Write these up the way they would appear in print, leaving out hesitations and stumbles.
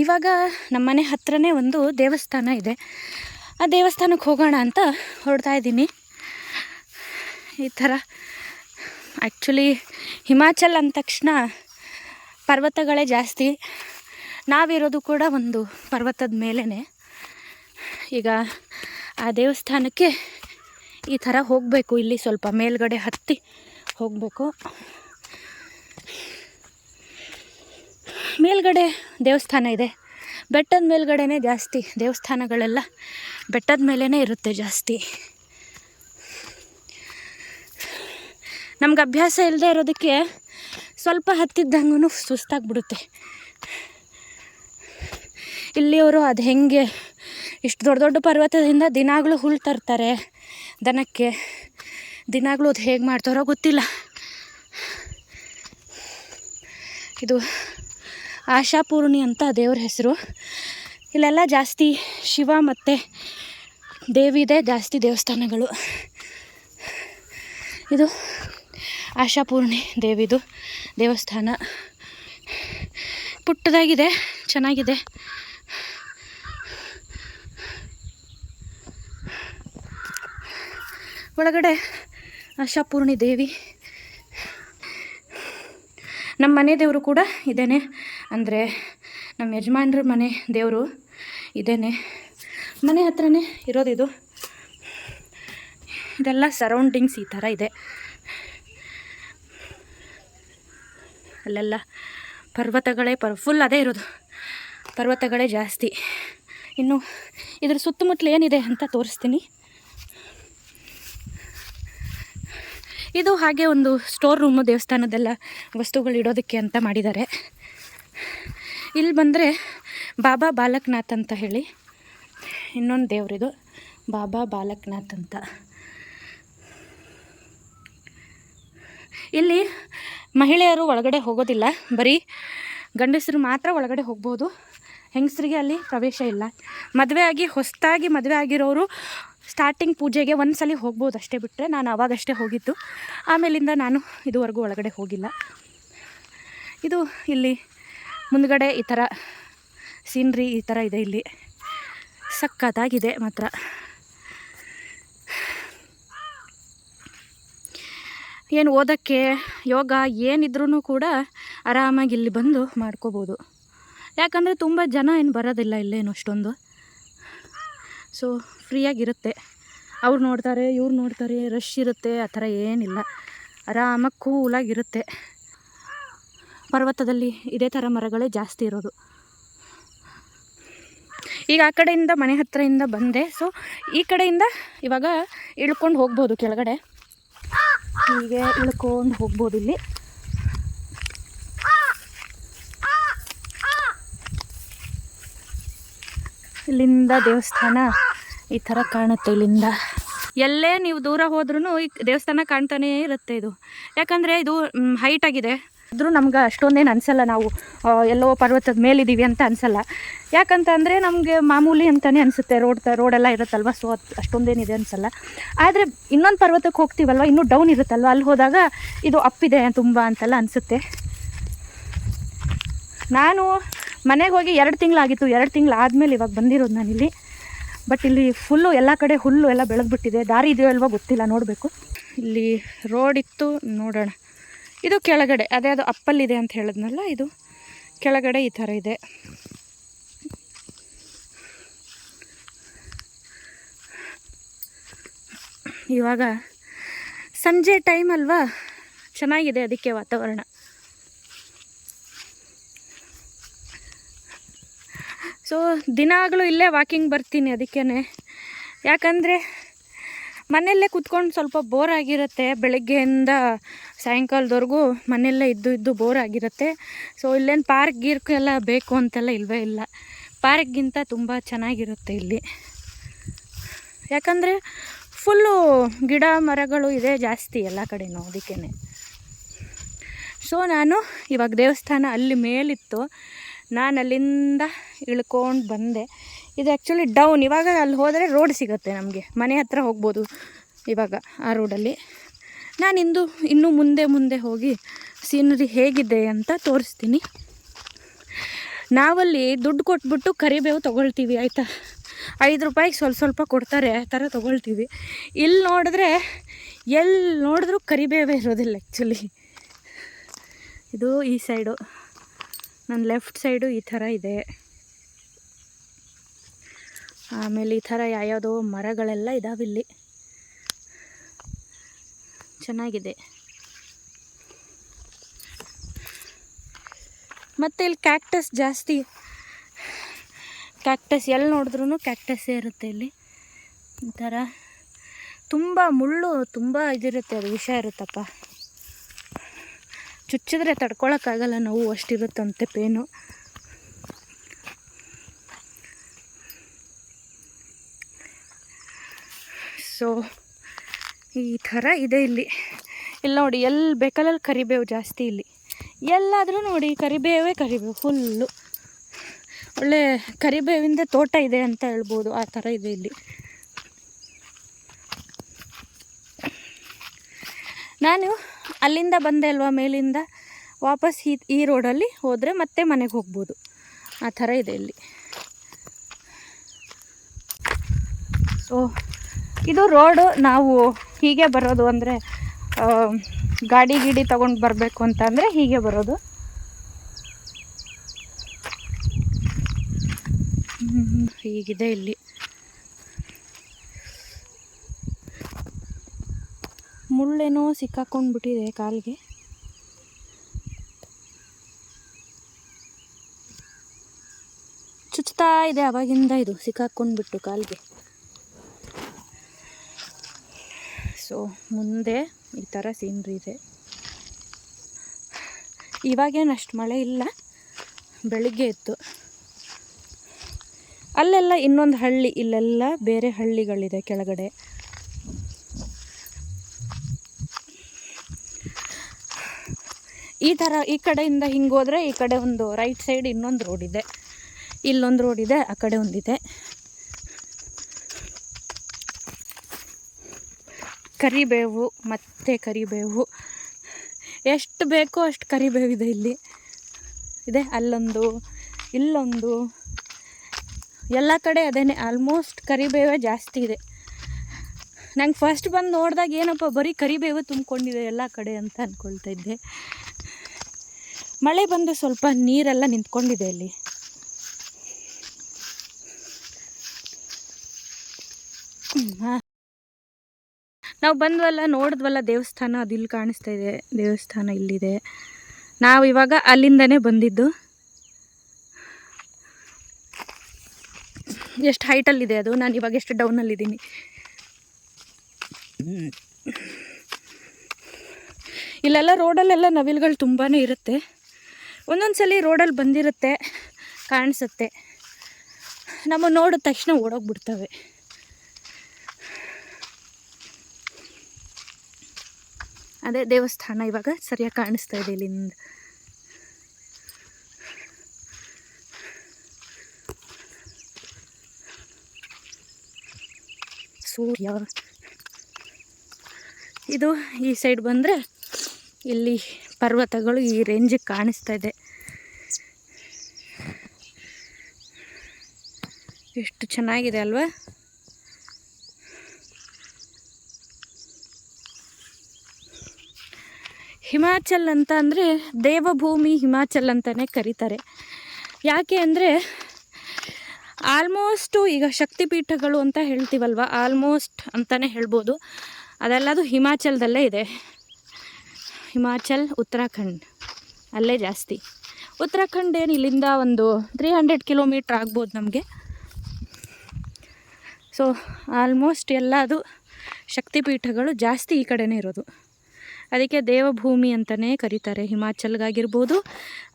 ಇವಾಗ ನಮ್ಮ ಮನೆ ಹತ್ರನೇ ಒಂದು ದೇವಸ್ಥಾನ ಇದೆ. ಆ ದೇವಸ್ಥಾನಕ್ಕೆ ಹೋಗೋಣ ಅಂತ ಹೊರಡ್ತಾ ಇದ್ದೀನಿ. ಈ ಥರ ಆ್ಯಕ್ಚುಲಿ ಹಿಮಾಚಲ್ ಅಂದ ತಕ್ಷಣ ಪರ್ವತಗಳೇ ಜಾಸ್ತಿ. ನಾವಿರೋದು ಕೂಡ ಒಂದು ಪರ್ವತದ ಮೇಲೇ. ಈಗ ಆ ದೇವಸ್ಥಾನಕ್ಕೆ ಈ ಥರ ಹೋಗಬೇಕು. ಇಲ್ಲಿ ಸ್ವಲ್ಪ ಮೇಲ್ಗಡೆ ಹತ್ತಿ ಹೋಗಬೇಕು. ಮೇಲ್ಗಡೆ ದೇವಸ್ಥಾನ ಇದೆ. ಬೆಟ್ಟದ ಮೇಲ್ಗಡೆನೇ ಜಾಸ್ತಿ ದೇವಸ್ಥಾನಗಳೆಲ್ಲ, ಬೆಟ್ಟದ ಮೇಲೇ ಇರುತ್ತೆ ಜಾಸ್ತಿ. ನಮ್ಗೆ ಅಭ್ಯಾಸ ಇಲ್ಲದೆ ಇರೋದಕ್ಕೆ ಸ್ವಲ್ಪ ಹತ್ತಿದ್ದಂಗೂ ಸುಸ್ತಾಗ್ಬಿಡುತ್ತೆ. ಇಲ್ಲಿಯವರು ಅದು ಹೆಂಗೆ ಇಷ್ಟು ದೊಡ್ಡ ದೊಡ್ಡ ಪರ್ವತದಿಂದ ದಿನಾಗಲೂ ಹುಲ್ಲು ತರ್ತಾರೆ ದನಕ್ಕೆ. ದಿನಾಗಲೂ ಅದು ಹೇಗೆ ಮಾಡ್ತಾರೋ ಗೊತ್ತಿಲ್ಲ. ಇದು ಆಶಾಪೂರ್ಣಿ ಅಂತ ದೇವ್ರ ಹೆಸರು. ಇಲ್ಲೆಲ್ಲ ಜಾಸ್ತಿ ಶಿವ ಮತ್ತು ದೇವಿದೆ ಜಾಸ್ತಿ ದೇವಸ್ಥಾನಗಳು. ಇದು ಆಶಾಪೂರ್ಣಿ ದೇವಿದು ದೇವಸ್ಥಾನ. ಪುಟ್ಟದಾಗಿದೆ, ಚೆನ್ನಾಗಿದೆ. ಒಳಗಡೆ ಆಶಾಪೂರ್ಣಿ ದೇವಿ. ನಮ್ಮ ಮನೆ ದೇವರು ಕೂಡ ಇದೇನೆ, ಅಂದರೆ ನಮ್ಮ ಯಜಮಾನ್ರ ಮನೆ ದೇವರು ಇದೇನೆ. ಮನೆ ಹತ್ರನೇ ಇರೋದಿದು. ಇದೆಲ್ಲ ಸರೌಂಡಿಂಗ್ಸ್ ಈ ಥರ ಇದೆ. ಅಲ್ಲೆಲ್ಲ ಪರ್ವತಗಳೇ ಫುಲ್ ಅದೇ ಇರೋದು, ಪರ್ವತಗಳೇ ಜಾಸ್ತಿ. ಇನ್ನು ಇದ್ರ ಸುತ್ತಮುತ್ತಲು ಏನಿದೆ ಅಂತ ತೋರಿಸ್ತೀನಿ. ಇದು ಹಾಗೆ ಒಂದು ಸ್ಟೋರ್ ರೂಮು, ದೇವಸ್ಥಾನದೆಲ್ಲ ವಸ್ತುಗಳು ಇಡೋದಕ್ಕೆ ಅಂತ ಮಾಡಿದ್ದಾರೆ. ಇಲ್ಲಿ ಬಂದರೆ ಬಾಬಾ ಬಾಲಕ್ನಾಥ್ ಅಂತ ಹೇಳಿ ಇನ್ನೊಂದು ದೇವರಿದು, ಬಾಬಾ ಬಾಲಕ್ನಾಥ್ ಅಂತ. ಇಲ್ಲಿ ಮಹಿಳೆಯರು ಒಳಗಡೆ ಹೋಗೋದಿಲ್ಲ, ಬರೀ ಗಂಡಸರು ಮಾತ್ರ ಒಳಗಡೆ ಹೋಗ್ಬೋದು. ಹೆಂಗಸರಿಗೆ ಅಲ್ಲಿ ಪ್ರವೇಶ ಇಲ್ಲ. ಹೊಸದಾಗಿ ಮದುವೆ ಆಗಿರೋರು ಸ್ಟಾರ್ಟಿಂಗ್ ಪೂಜೆಗೆ ಒಂದು ಸಲ ಹೋಗ್ಬೋದು ಅಷ್ಟೇ, ಬಿಟ್ಟರೆ ನಾನು ಆವಾಗಷ್ಟೇ ಹೋಗಿದ್ದು. ಆಮೇಲಿಂದ ನಾನು ಇದುವರೆಗೂ ಒಳಗಡೆ ಹೋಗಿಲ್ಲ. ಇದು ಇಲ್ಲಿ ಮುಂದ್ಗಡೆ ಈ ಥರ ಸೀನ್ರಿ ಈ ಥರ ಇದೆ. ಇಲ್ಲಿ ಸಕ್ಕತ್ತಾಗಿದೆ ಮಾತ್ರ. ಏನು ಓದೋಕ್ಕೆ ಯೋಗ ಏನಿದ್ರೂ ಕೂಡ ಆರಾಮಾಗಿ ಇಲ್ಲಿ ಬಂದು ಮಾಡ್ಕೋಬೋದು. ಯಾಕಂದರೆ ತುಂಬ ಜನ ಏನು ಬರೋದಿಲ್ಲ ಇಲ್ಲೇನು ಅಷ್ಟೊಂದು. ಸೊ ಫ್ರೀಯಾಗಿರುತ್ತೆ. ಅವ್ರು ನೋಡ್ತಾರೆ, ಇವ್ರು ನೋಡ್ತಾರೆ, ರಶ್ ಇರುತ್ತೆ, ಆ ಥರ ಏನಿಲ್ಲ. ಆರಾಮಾಗಿ ಕೂಲಾಗಿರುತ್ತೆ. ಪರ್ವತದಲ್ಲಿ ಇದೇ ಥರ ಮರಗಳೇ ಜಾಸ್ತಿ ಇರೋದು. ಈಗ ಆ ಕಡೆಯಿಂದ ಮನೆ ಹತ್ತಿರದಿಂದ ಬಂದೆ. ಸೊ ಈ ಕಡೆಯಿಂದ ಇವಾಗ ಇಳ್ಕೊಂಡು ಹೋಗ್ಬೋದು ಕೆಳಗಡೆ. ಹೀಗೆ ಇಳ್ಕೊಂಡು ಹೋಗ್ಬೋದು. ಇಲ್ಲಿ ಇಲ್ಲಿಂದ ದೇವಸ್ಥಾನ ಈ ಥರ ಕಾಣುತ್ತೆ. ಇಲ್ಲಿಂದ ಎಲ್ಲೇ ನೀವು ದೂರ ಹೋದ್ರೂ ಈ ದೇವಸ್ಥಾನ ಕಾಣ್ತಾನೇ ಇರುತ್ತೆ. ಇದು ಯಾಕಂದರೆ ಇದು ಹೈಟ್ ಆಗಿದೆ. ಆದರೂ ನಮ್ಗೆ ಅಷ್ಟೊಂದೇನು ಅನಿಸಲ್ಲ, ನಾವು ಎಲ್ಲೋ ಪರ್ವತದ ಮೇಲಿದ್ದೀವಿ ಅಂತ ಅನಿಸಲ್ಲ. ಯಾಕಂತ ಅಂದರೆ ನಮಗೆ ಮಾಮೂಲಿ ಅಂತಲೇ ಅನಿಸುತ್ತೆ. ರೋಡೆಲ್ಲ ಇರುತ್ತಲ್ವ, ಸೊ ಅಷ್ಟೊಂದೇನಿದೆ ಅನಿಸಲ್ಲ. ಆದರೆ ಇನ್ನೊಂದು ಪರ್ವತಕ್ಕೆ ಹೋಗ್ತೀವಲ್ವ, ಇನ್ನೂ ಡೌನ್ ಇರುತ್ತಲ್ವ, ಅಲ್ಲಿ ಹೋದಾಗ ಇದು ಅಪ್ಪಿದೆ ತುಂಬ ಅಂತೆಲ್ಲ ಅನಿಸುತ್ತೆ. ನಾನು ಮನೆಗೆ ಹೋಗಿ 2 ತಿಂಗಳಾಗಿತ್ತು. 2 ತಿಂಗಳಾದಮೇಲೆ ಇವಾಗ ಬಂದಿರೋದು ನಾನಿಲ್ಲಿ. ಬಟ್ ಇಲ್ಲಿ ಫುಲ್ಲು ಎಲ್ಲ ಕಡೆ ಹುಲ್ಲು ಎಲ್ಲ ಬೆಳೆದ್ಬಿಟ್ಟಿದೆ. ದಾರಿ ಇದೆಯೋ ಅಲ್ವಾ ಗೊತ್ತಿಲ್ಲ, ನೋಡಬೇಕು. ಇಲ್ಲಿ ರೋಡ್ ಇತ್ತು, ನೋಡೋಣ. ಇದು ಕೆಳಗಡೆ ಅದೇ ಅದು ಅಪ್ಪಲ್ಲಿದೆ ಅಂತ ಹೇಳಿದ್ನಲ್ಲ, ಇದು ಕೆಳಗಡೆ ಈ ಥರ ಇದೆ. ಇವಾಗ ಸಂಜೆ ಟೈಮ್ ಅಲ್ವಾ, ಚೆನ್ನಾಗಿದೆ ಅದಕ್ಕೆ ವಾತಾವರಣ. ಸೊ ದಿನಾಗಲೂ ಇಲ್ಲೇ ವಾಕಿಂಗ್ ಬರ್ತೀನಿ ಅದಕ್ಕೇ. ಯಾಕಂದರೆ ಮನೆಯಲ್ಲೇ ಕೂತ್ಕೊಂಡು ಸ್ವಲ್ಪ ಬೋರ್ ಆಗಿರುತ್ತೆ. ಬೆಳಗ್ಗೆಯಿಂದ ಸಾಯಂಕಾಲದವರೆಗೂ ಮನೆಯಲ್ಲೇ ಇದ್ದು ಬೋರ್ ಆಗಿರುತ್ತೆ. ಸೊ ಇಲ್ಲೇನು ಪಾರ್ಕ್ ಎಲ್ಲ ಬೇಕು ಅಂತೆಲ್ಲ ಇಲ್ಲವೇ ಇಲ್ಲ. ಪಾರ್ಕ್ಗಿಂತ ತುಂಬ ಚೆನ್ನಾಗಿರುತ್ತೆ ಇಲ್ಲಿ. ಯಾಕಂದರೆ ಫುಲ್ಲು ಗಿಡ ಮರಗಳು ಇದೆ ಜಾಸ್ತಿ ಎಲ್ಲ ಕಡೆನೂ, ಅದಕ್ಕೇ. ಸೊ ನಾನು ಇವಾಗ ದೇವಸ್ಥಾನ ಅಲ್ಲಿ ಮೇಲಿತ್ತು, ನಾನು ಅಲ್ಲಿಂದ ಇಳ್ಕೊಂಡು ಬಂದೆ. ಇದು ಆ್ಯಕ್ಚುಲಿ ಡೌನ್. ಇವಾಗ ಅಲ್ಲಿ ಹೋದರೆ ರೋಡ್ ಸಿಗುತ್ತೆ ನಮಗೆ, ಮನೆ ಹತ್ರ ಹೋಗ್ಬೋದು ಇವಾಗ ಆ ರೋಡಲ್ಲಿ. ನಾನು ಇನ್ನೂ ಮುಂದೆ ಹೋಗಿ ಸೀನರಿ ಹೇಗಿದೆ ಅಂತ ತೋರಿಸ್ತೀನಿ. ನಾವಲ್ಲಿ ದುಡ್ಡು ಕೊಟ್ಬಿಟ್ಟು ಕರಿಬೇವು ತೊಗೊಳ್ತೀವಿ ಆಯಿತಾ, 5 ರೂಪಾಯಿಗೆ ಸ್ವಲ್ಪ ಕೊಡ್ತಾರೆ, ಆ ಥರ ತೊಗೊಳ್ತೀವಿ. ಇಲ್ಲಿ ನೋಡಿದ್ರೆ ಎಲ್ಲಿ ನೋಡಿದ್ರೂ ಕರಿಬೇವೇ ಇರೋದಿಲ್ಲ ಆ್ಯಕ್ಚುಲಿ. ಇದು ಈ ಸೈಡು, ನನ್ನ ಲೆಫ್ಟ್ ಸೈಡು ಈ ಥರ ಇದೆ. ಆಮೇಲೆ ಈ ಥರ ಯಾವ್ಯಾವುದೋ ಮರಗಳೆಲ್ಲ ಇದಾವಿಲ್ಲಿ, ಚೆನ್ನಾಗಿದೆ. ಮತ್ತು ಇಲ್ಲಿ ಕ್ಯಾಕ್ಟಸ್ ಜಾಸ್ತಿ, ಕ್ಯಾಕ್ಟಸ್ ಎಲ್ಲಿ ನೋಡಿದ್ರೂ ಕ್ಯಾಕ್ಟಸ್ಸೇ ಇರುತ್ತೆ ಇಲ್ಲಿ. ಈ ಥರ ತುಂಬ ಮುಳ್ಳು, ತುಂಬ ಇದಿರುತ್ತೆ, ಅದು ವಿಷ ಇರುತ್ತಪ್ಪ. ಚುಚ್ಚಿದ್ರೆ ತಡ್ಕೊಳಕ್ಕಾಗಲ್ಲ, ನೋವು ಅಷ್ಟಿರುತ್ತಂತೆ ಪೇನು. ಸೊ ಈ ಥರ ಇದೆ ಇಲ್ಲಿ. ಇಲ್ಲಿ ನೋಡಿ, ಎಲ್ಲಿ ಬೇಕಲ್ಲಿ ಕರಿಬೇವು ಜಾಸ್ತಿ ಇಲ್ಲಿ. ಎಲ್ಲಾದರೂ ನೋಡಿ ಕರಿಬೇವೇ ಕರಿಬೇವು ಫುಲ್ಲು. ಒಳ್ಳೆ ಕರಿಬೇವಿಂದ ತೋಟ ಇದೆ ಅಂತ ಹೇಳ್ಬೋದು, ಆ ಥರ ಇದೆ ಇಲ್ಲಿ. ನಾನು ಅಲ್ಲಿಂದ ಬಂದೆ ಅಲ್ವಾ, ಮೇಲಿಂದ ವಾಪಸ್ ಈ ರೋಡಲ್ಲಿ ಹೋದರೆ ಮತ್ತೆ ಮನೆಗೆ ಹೋಗ್ಬೋದು, ಆ ಥರ ಇದೆ ಇಲ್ಲಿ. ಸೊ ಇದು ರೋಡು. ನಾವು ಹೀಗೆ ಬರೋದು, ಅಂದರೆ ಗಾಡಿ ತೊಗೊಂಡು ಬರಬೇಕು ಅಂತ ಅಂದರೆ ಹೀಗೆ ಬರೋದು. ಹೀಗಿದೆ ಇಲ್ಲಿ. ಮುಳ್ಳೇನೋ ಸಿಕ್ಕಾಕೊಂಡ್ಬಿಟ್ಟಿದೆ ಕಾಲಿಗೆ. ಚುಚ್ತಾ ಇದೆ ಅವಾಗಿಂದ, ಇದು ಸಿಕ್ಕಾಕೊಂಡ್ಬಿಟ್ಟು ಕಾಲಿಗೆ. ಸೊ ಮುಂದೆ ಈ ಥರ ಸೀನ್ರಿ ಇದೆ. ಇವಾಗೇನು ಅಷ್ಟು ಮಳೆ ಇಲ್ಲ, ಬೆಳಿಗ್ಗೆ ಇತ್ತು. ಅಲ್ಲೆಲ್ಲ ಇನ್ನೊಂದು ಹಳ್ಳಿ, ಇಲ್ಲೆಲ್ಲ ಬೇರೆ ಹಳ್ಳಿಗಳಿದೆ ಕೆಳಗಡೆ. ಈ ಥರ ಈ ಕಡೆಯಿಂದ ಹಿಂಗೆ ಹೋದರೆ ಈ ಕಡೆ ಒಂದು ರೈಟ್ ಸೈಡ್ ಇನ್ನೊಂದು ರೋಡ್ ಇದೆ, ಇಲ್ಲೊಂದು ರೋಡ್ ಇದೆ, ಆ ಕಡೆ ಒಂದಿದೆ. ಕರಿಬೇವು ಮತ್ತು ಕರಿಬೇವು ಎಷ್ಟು ಬೇಕೋ ಅಷ್ಟು ಕರಿಬೇವಿದೆ ಇಲ್ಲಿ. ಇದೆ ಅಲ್ಲೊಂದು, ಇಲ್ಲೊಂದು, ಎಲ್ಲ ಕಡೆ ಅದೇನೆ. ಆಲ್ಮೋಸ್ಟ್ ಕರಿಬೇವೇ ಜಾಸ್ತಿ ಇದೆ. ನಂಗೆ ಫಸ್ಟ್ ಬಂದು ನೋಡಿದಾಗ ಏನಪ್ಪ ಬರೀ ಕರಿಬೇವು ತುಂಬಿಕೊಂಡಿದೆ ಎಲ್ಲ ಕಡೆ ಅಂತ ಅಂದ್ಕೊಳ್ತಾ ಇದ್ದೆ. ಮಳೆ ಬಂದು ಸ್ವಲ್ಪ ನೀರೆಲ್ಲ ನಿಂತ್ಕೊಂಡಿದೆ ಇಲ್ಲಿ. ನಾವು ಬಂದ್ವಲ್ಲ, ನೋಡಿದ್ವಲ್ಲ ದೇವಸ್ಥಾನ, ಅದು ಇಲ್ಲಿ ಕಾಣಿಸ್ತಾ ಇದೆ. ದೇವಸ್ಥಾನ ಇಲ್ಲಿದೆ. ನಾವು ಇವಾಗ ಅಲ್ಲಿಂದನೇ ಬಂದಿದ್ದು. ಎಷ್ಟು ಹೈಟಲ್ಲಿದೆ ಅದು, ನಾನು ಇವಾಗ ಎಷ್ಟು ಡೌನಲ್ಲಿದ್ದೀನಿ. ಇಲ್ಲೆಲ್ಲ ರೋಡಲ್ಲೆಲ್ಲ ನವಿಲುಗಳು ತುಂಬಾ ಇರುತ್ತೆ. ಒಂದೊಂದು ಸಲ ರೋಡಲ್ಲಿ ಬಂದಿರುತ್ತೆ, ಕಾಣಿಸುತ್ತೆ, ನಮ್ಮ ನೋಡಿದ ತಕ್ಷಣ ಓಡೋಗ್ಬಿಡ್ತವೆ. ಅದೇ ದೇವಸ್ಥಾನ ಇವಾಗ ಸರಿಯಾಗಿ ಕಾಣಿಸ್ತಾ ಇದೆ ಇಲ್ಲಿಂದ. ಸೂರ್ಯ ಇದು ಈ ಸೈಡ್ ಬಂದರೆ ಇಲ್ಲಿ ಪರ್ವತಗಳು ಈ ರೇಂಜಿಗೆ ಕಾಣಿಸ್ತಾ ಇದೆ. ಎಷ್ಟು ಚೆನ್ನಾಗಿದೆ ಅಲ್ವಾ. ಹಿಮಾಚಲ್ ಅಂತ ಅಂದರೆ ದೇವಭೂಮಿ ಹಿಮಾಚಲ್ ಅಂತಲೇ ಕರೀತಾರೆ. ಯಾಕೆ ಅಂದರೆ ಆಲ್ಮೋಸ್ಟು ಈಗ ಶಕ್ತಿಪೀಠಗಳು ಅಂತ ಹೇಳ್ತೀವಲ್ವ, ಆಲ್ಮೋಸ್ಟ್ ಅಂತಲೇ ಹೇಳ್ಬೋದು, ಅದೆಲ್ಲದು ಹಿಮಾಚಲದಲ್ಲೇ ಇದೆ. ಹಿಮಾಚಲ್, ಉತ್ತರಾಖಂಡ್ ಅಲ್ಲೇ ಜಾಸ್ತಿ. ಉತ್ತರಾಖಂಡ್ ಏನು ಇಲ್ಲಿಂದ ಒಂದು 300 ಕಿಲೋಮೀಟ್ರ್ ಆಗ್ಬೋದು ನಮಗೆ. ಸೊ ಆಲ್ಮೋಸ್ಟ್ ಎಲ್ಲದು ಶಕ್ತಿಪೀಠಗಳು ಜಾಸ್ತಿ ಈ ಕಡೆನೇ ಇರೋದು. ಅದಕ್ಕೆ ದೇವಭೂಮಿ ಅಂತಲೇ ಕರೀತಾರೆ. ಹಿಮಾಚಲ್ಗಾಗಿರ್ಬೋದು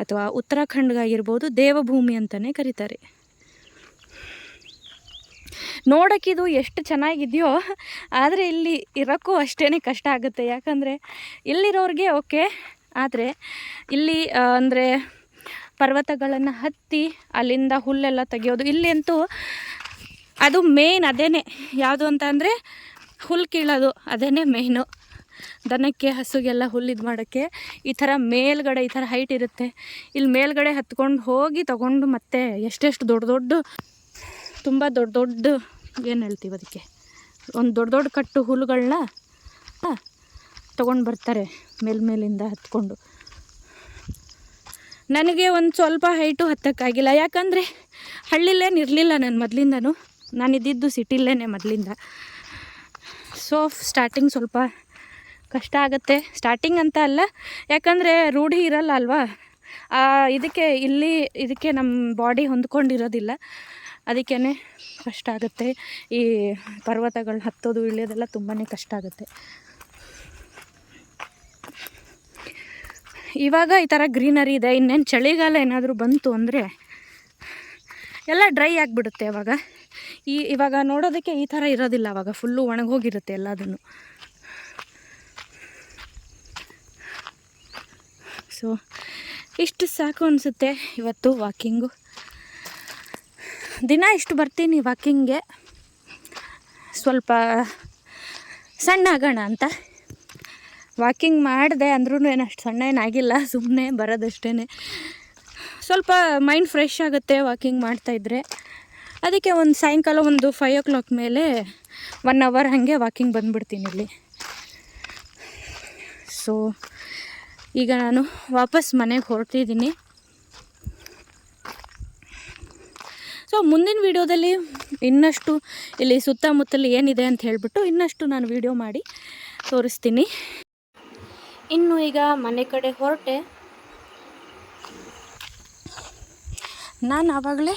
ಅಥವಾ ಉತ್ತರಾಖಂಡ್ಗಾಗಿರ್ಬೋದು ದೇವಭೂಮಿ ಅಂತಲೇ ಕರೀತಾರೆ. ನೋಡೋಕ್ಕಿದು ಎಷ್ಟು ಚೆನ್ನಾಗಿದೆಯೋ, ಆದರೆ ಇಲ್ಲಿ ಇರೋಕ್ಕೂ ಅಷ್ಟೇ ಕಷ್ಟ ಆಗುತ್ತೆ. ಯಾಕಂದರೆ ಇಲ್ಲಿರೋರಿಗೆ ಓಕೆ, ಆದರೆ ಇಲ್ಲಿ ಅಂದರೆ ಪರ್ವತಗಳನ್ನು ಹತ್ತಿ ಅಲ್ಲಿಂದ ಹುಲ್ಲೆಲ್ಲ ತೆಗೆಯೋದು, ಇಲ್ಲಿ ಅಂತೂ ಅದು ಮೇನ್ ಅದೇ. ಯಾವುದು ಅಂತ ಅಂದರೆ ಹುಲ್ಲು ಕೀಳೋದು, ಅದೇ ಮೇಯ್ನು. ದನಕ್ಕೆ ಹಸುಗೆಲ್ಲ ಹುಲ್ಲಿದು ಮಾಡೋಕ್ಕೆ ಈ ಥರ ಮೇಲ್ಗಡೆ ಈ ಥರ ಹೈಟ್ ಇರುತ್ತೆ. ಇಲ್ಲಿ ಮೇಲ್ಗಡೆ ಹತ್ಕೊಂಡು ಹೋಗಿ ತಗೊಂಡು ಮತ್ತೆ ಎಷ್ಟೆಷ್ಟು ದೊಡ್ಡ ತುಂಬ ದೊಡ್ಡ ಏನು ಹೇಳ್ತೀವಿ ಅದಕ್ಕೆ, ಒಂದು ದೊಡ್ಡ ಕಟ್ಟು ಹುಲ್ಲುಗಳನ್ನ ತೊಗೊಂಡು ಬರ್ತಾರೆ ಮೇಲಿಂದ ಹತ್ಕೊಂಡು. ನನಗೆ ಒಂದು ಸ್ವಲ್ಪ ಹೈಟು ಹತ್ತಕ್ಕಾಗಿಲ್ಲ, ಯಾಕಂದರೆ ಹಳ್ಳಿಲೇನು ಇರಲಿಲ್ಲ ನಾನು ಮೊದಲಿಂದನೂ. ನಾನಿದ್ದಿದ್ದು ಸಿಟಿಲೇ ಮೊದಲಿಂದ. ಸೊ ಸ್ಟಾರ್ಟಿಂಗ್ ಸ್ವಲ್ಪ ಕಷ್ಟ ಆಗುತ್ತೆ. ಸ್ಟಾರ್ಟಿಂಗ್ ಅಂತ ಅಲ್ಲ, ಯಾಕಂದರೆ ರೂಢಿ ಇರಲ್ಲ ಅಲ್ವಾ, ಇದಕ್ಕೆ ನಮ್ಮ ಬಾಡಿ ಹೊಂದ್ಕೊಂಡಿರೋದಿಲ್ಲ. ಅದಕ್ಕೇ ಕಷ್ಟ ಆಗುತ್ತೆ. ಈ ಪರ್ವತಗಳು ಹತ್ತೋದು ಇಳಿಯೋದೆಲ್ಲ ತುಂಬಾ ಕಷ್ಟ ಆಗುತ್ತೆ. ಇವಾಗ ಈ ಥರ ಗ್ರೀನರಿ ಇದೆ. ಇನ್ನೇನು ಚಳಿಗಾಲ ಏನಾದರೂ ಬಂತು ಅಂದರೆ ಎಲ್ಲ ಡ್ರೈ ಆಗಿಬಿಡುತ್ತೆ. ಇವಾಗ ನೋಡೋದಕ್ಕೆ ಈ ಥರ ಇರೋದಿಲ್ಲ, ಅವಾಗ ಫುಲ್ಲು ಒಣಗೋಗಿರುತ್ತೆ ಎಲ್ಲದನ್ನು. ಸೊ ಇಷ್ಟು ಸಾಕು ಅನಿಸುತ್ತೆ ಇವತ್ತು ವಾಕಿಂಗು. ದಿನ ಇಷ್ಟು ಬರ್ತೀನಿ ವಾಕಿಂಗ್ಗೆ, ಸ್ವಲ್ಪ ಸಣ್ಣ ಆಗೋಣ ಅಂತ. ವಾಕಿಂಗ್ ಮಾಡಿದೆ ಅಂದ್ರೂ ಅಷ್ಟು ಸಣ್ಣ ಏನಾಗಿಲ್ಲ, ಸುಮ್ಮನೆ ಬರೋದಷ್ಟೇ. ಸ್ವಲ್ಪ ಮೈಂಡ್ ಫ್ರೆಶ್ ಆಗುತ್ತೆ ವಾಕಿಂಗ್ ಮಾಡ್ತಾಯಿದ್ರೆ. ಅದಕ್ಕೆ ಒಂದು ಸಾಯಂಕಾಲ ಒಂದು 5 o'clock ಮೇಲೆ 1 hour ಹಾಗೆ ವಾಕಿಂಗ್ ಬಂದುಬಿಡ್ತೀನಿ ಇಲ್ಲಿ. ಸೊ ಈಗ ನಾನು ವಾಪಸ್ ಮನೆಗೆ ಹೊರಟಿದ್ದೀನಿ. ಸೊ ಮುಂದಿನ ವೀಡಿಯೋದಲ್ಲಿ ಇನ್ನಷ್ಟು ಇಲ್ಲಿ ಸುತ್ತಮುತ್ತಲು ಏನಿದೆ ಅಂತ ಹೇಳಿಬಿಟ್ಟು ಇನ್ನಷ್ಟು ನಾನು ವೀಡಿಯೋ ಮಾಡಿ ತೋರಿಸ್ತೀನಿ. ಇನ್ನು ಈಗ ಮನೆ ಕಡೆ ಹೊರಟೆ. ನಾನು ಆವಾಗಲೇ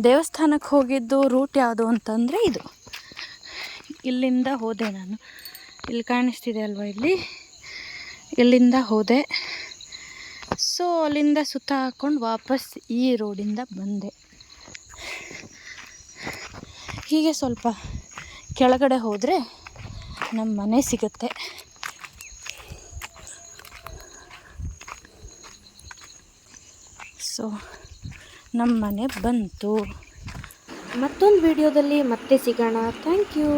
ದೇವಸ್ಥಾನಕ್ಕೆ ಹೋಗಿದ್ದು ರೂಟ್ ಯಾವುದು ಅಂತಂದರೆ ಇದು. ಇಲ್ಲಿಂದ ಹೋದೆ ನಾನು. ಇಲ್ಲಿ ಕಾಣಿಸ್ತಿದೆ ಅಲ್ವಾ, ಇಲ್ಲಿಂದ ಹೋದೆ. ಸೊ ಅಲ್ಲಿಂದ ಸುತ್ತ ಹಾಕ್ಕೊಂಡು ವಾಪಸ್ ಈ ರೋಡಿಂದ ಬಂದೆ. ಹೀಗೆ ಸ್ವಲ್ಪ ಕೆಳಗಡೆ ಹೋದರೆ ನಮ್ಮ ಮನೆ ಸಿಗುತ್ತೆ. ಸೊ ನಮ್ಮ ಮನೆ ಬಂತು. ಮತ್ತೊಂದು ವಿಡಿಯೋದಲ್ಲಿ ಮತ್ತೆ ಸಿಗೋಣ. Thank you.